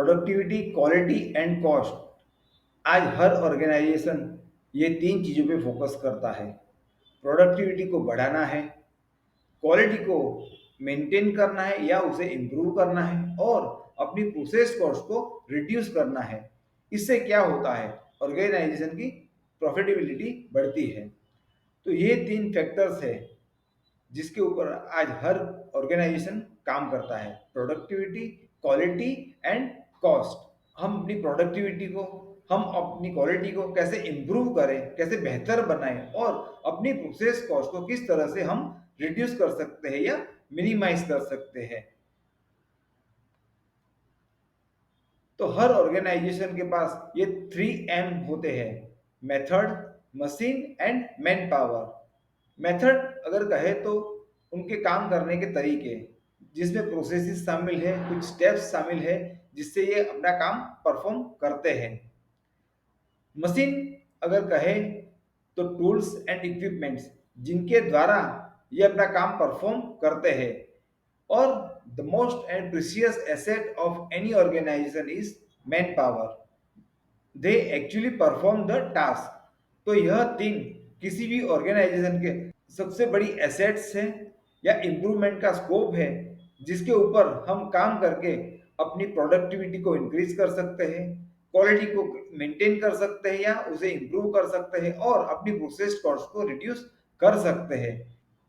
Productivity, quality and cost. आज हर organisation ये तीन चीज़ों पे फोकस करता है। प्रोडक्टिविटी को बढ़ाना है, क्वालिटी को मेंटेन करना है या उसे इम्प्रूव करना है, और अपनी प्रोसेस कॉस्ट को रिड्यूस करना है। इससे क्या होता है, ऑर्गेनाइजेशन की प्रॉफिटेबिलिटी बढ़ती है। तो ये तीन फैक्टर्स है जिसके ऊपर आज हर ऑर्गेनाइजेशन काम करता है: प्रोडक्टिविटी, क्वालिटी एंड कॉस्ट। हम अपनी प्रोडक्टिविटी को, हम अपनी क्वालिटी को कैसे इम्प्रूव करें, कैसे बेहतर बनाएं, और अपनी प्रोसेस कॉस्ट को किस तरह से हम रिड्यूस कर सकते हैं या मिनिमाइज कर सकते हैं। तो हर ऑर्गेनाइजेशन के पास ये 3M होते हैं: method, machine and man power. Method अगर कहे तो उनके काम करने के तरीके, जिसमें प्रोसेसेस शामिल है, कुछ स्टेप्स शामिल है जिससे ये अपना काम परफॉर्म करते हैं। मशीन अगर कहे तो टूल्स एंड इक्विपमेंट्स, जिनके द्वारा ये अपना काम परफॉर्म करते हैं। और the most and precious asset of any organisation is manpower. They actually perform the task. तो यह तीन किसी भी ऑर्गेनाइजेशन के सबसे बड़ी एसेट्स हैं या इम्प्रूवमेंट का स्कोप है, जिसके ऊपर हम काम करके अपनी प्रोडक्टिविटी को इंक्रीज कर सकते हैं, क्वालिटी को मेंटेन कर सकते हैं या उसे इम्प्रूव कर सकते हैं, और अपनी प्रोसेस कॉस्ट को रिड्यूस कर सकते हैं।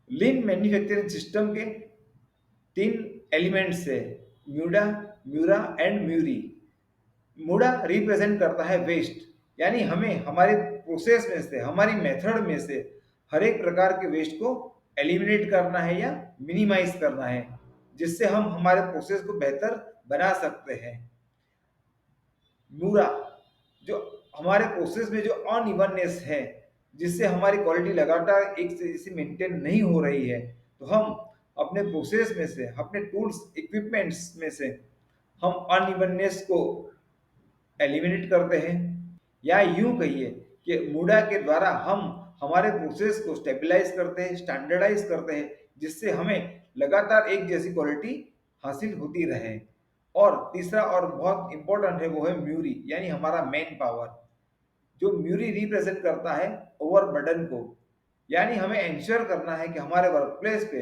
लीन मैन्युफैक्चरिंग सिस्टम के तीन एलिमेंट्स है: म्यूडा, म्यूरा एंड म्यूरी। मूडा रिप्रेजेंट करता है वेस्ट, यानी हमें हमारे प्रोसेस में से, हमारी मेथड में से हर एक प्रकार के वेस्ट को एलिमिनेट करना है या मिनिमाइज करना है, जिससे हम हमारे प्रोसेस को बेहतर बना सकते हैं। मूरा, जो हमारे प्रोसेस में जो अनइवननेस है, जिससे हमारी क्वालिटी लगातार एक जैसी मेंटेन नहीं हो रही है, तो हम अपने प्रोसेस में से, अपने टूल्स इक्विपमेंट्स में से हम अनइवननेस को एलिमिनेट करते हैं। या यूं कहिए कि मूडा के द्वारा हम हमारे प्रोसेस को स्टेबलाइज करते हैं, स्टैंडर्डाइज करते हैं, जिससे हमें लगातार एक जैसी क्वालिटी हासिल होती रहे। और तीसरा और बहुत इंपॉर्टेंट है, वो है म्यूरी, यानी हमारा मैन पावर। जो म्यूरी रिप्रेजेंट करता है ओवरबर्डन को, यानी हमें इंश्योर करना है कि हमारे वर्क प्लेस पे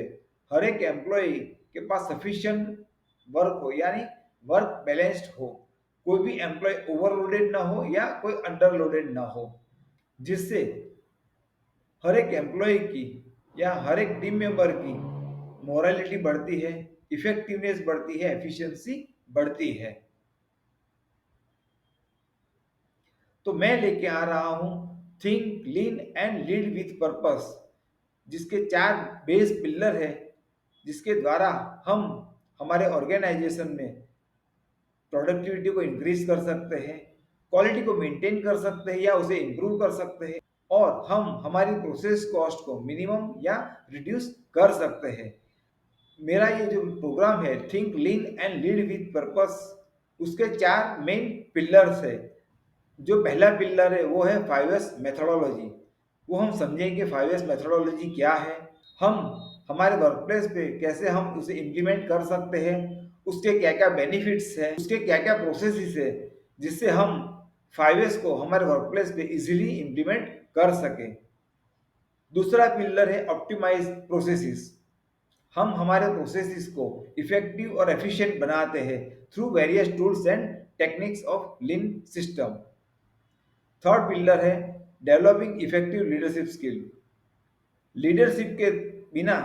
हर एक एम्प्लॉय के पास सफिशिएंट वर्क हो, यानी वर्क बैलेंस्ड हो। कोई भी एम्प्लॉय ओवरलोडेड ना हो या कोई अंडरलोडेड ना हो, जिससे हर एक एम्प्लॉय की या हर एक टीम मेंबर की मोरालिटी बढ़ती है, इफेक्टिवनेस बढ़ती है, एफिशिएंसी बढ़ती है। तो मैं लेके आ रहा हूं think lean and lead with purpose, जिसके चार बेस पिलर है, जिसके द्वारा हम हमारे ऑर्गेनाइजेशन में प्रोडक्टिविटी को इंक्रीज कर सकते हैं, क्वालिटी को मेंटेन कर सकते हैं या उसे इम्प्रूव कर सकते हैं, और हम हमारी प्रोसेस कॉस्ट को मिनिमम या रिड्यूस कर सकते हैं। मेरा ये जो प्रोग्राम है think lean and lead with purpose, उसके चार मेन पिलर्स है। जो पहला पिलर है वो है 5S मेथोडोलॉजी। वो हम समझेंगे 5S मेथोडोलॉजी क्या है, हम हमारे वर्क प्लेस पे कैसे हम उसे इम्प्लीमेंट कर सकते हैं, उसके क्या क्या बेनिफिट्स है, उसके क्या क्या प्रोसेसेस है, जिससे हम 5S को हमारे वर्क प्लेस पे इजीली इम्प्लीमेंट कर सके। दूसरा पिलर है ऑप्टिमाइज प्रोसेसेस। हम हमारे प्रोसेसेस को इफेक्टिव और एफिशिएंट बनाते हैं through various tools and techniques of lean system. Third pillar है developing effective leadership skill. Leadership के बिना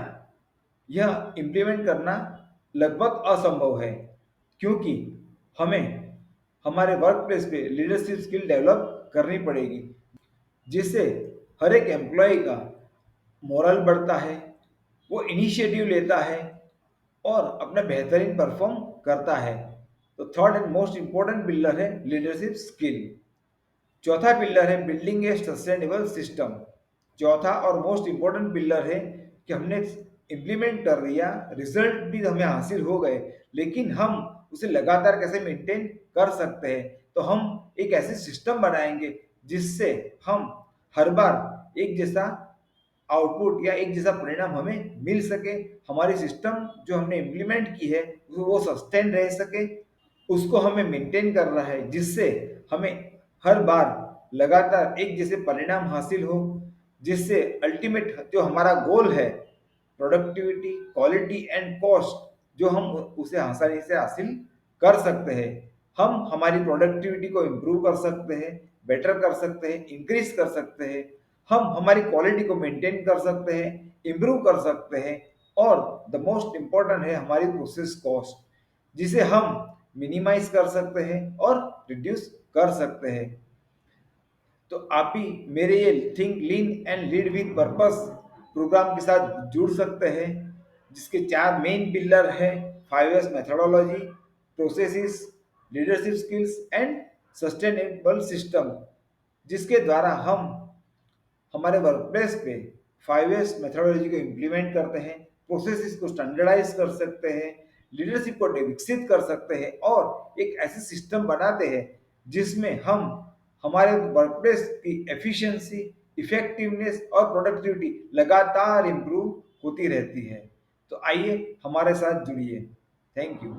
यह इम्प्लीमेंट करना लगभग असंभव है, क्योंकि हमें हमारे वर्क प्लेस पे लीडरशिप स्किल डेवलप करनी पड़ेगी, जिससे हर एक एम्प्लॉय का मोरल बढ़ता है, वो इनिशिएटिव लेता है और अपना बेहतरीन परफॉर्म करता है। तो third and most important pillar है लीडरशिप स्किल। चौथा पिलर है बिल्डिंग ए सस्टेनेबल सिस्टम। चौथा और मोस्ट इंपॉर्टेंट पिलर है कि हमने इम्प्लीमेंट कर लिया, रिजल्ट भी हमें हासिल हो गए, लेकिन हम उसे लगातार कैसे मेंटेन कर सकते हैं। तो हम एक ऐसे सिस्टम बनाएंगे जिससे हम हर बार एक जैसा आउटपुट या एक जैसा परिणाम हमें मिल सके, हमारी सिस्टम जो हमने इम्प्लीमेंट की है वो सस्टेन रह सके, उसको हमें मेंटेन करना है, जिससे हमें हर बार लगातार एक जैसे परिणाम हासिल हो, जिससे अल्टीमेट जो हमारा गोल है, प्रोडक्टिविटी, क्वालिटी एंड कॉस्ट, जो हम उसे आसानी से हासिल कर सकते हैं। हम हमारी प्रोडक्टिविटी को इम्प्रूव कर सकते हैं, बेटर कर सकते हैं, इंक्रीज कर सकते हैं। हम हमारी क्वालिटी को मेंटेन कर सकते हैं, इम्प्रूव कर सकते हैं, और द मोस्ट इम्पॉर्टेंट है हमारी प्रोसेस कॉस्ट, जिसे हम मिनिमाइज कर सकते हैं और रिड्यूस कर सकते हैं। तो आप भी मेरे ये think lean and lead with purpose programme के साथ जुड़ सकते हैं, जिसके 4 मेन पिलर हैं: 5S methodology, processes, leadership skills and sustainable system, जिसके द्वारा हम हमारे वर्कप्लेस पे 5S मेथोडोलॉजी को इम्प्लीमेंट करते हैं, प्रोसेसेस को स्टैंडर्डाइज कर सकते हैं, लीडरशिप को विकसित कर सकते हैं, और एक ऐसे सिस्टम बनाते हैं जिसमें हम हमारे वर्कप्लेस की एफिशिएंसी, इफेक्टिवनेस और प्रोडक्टिविटी लगातार इम्प्रूव होती रहती है। तो आइए हमारे साथ जुड़िए। Thank you.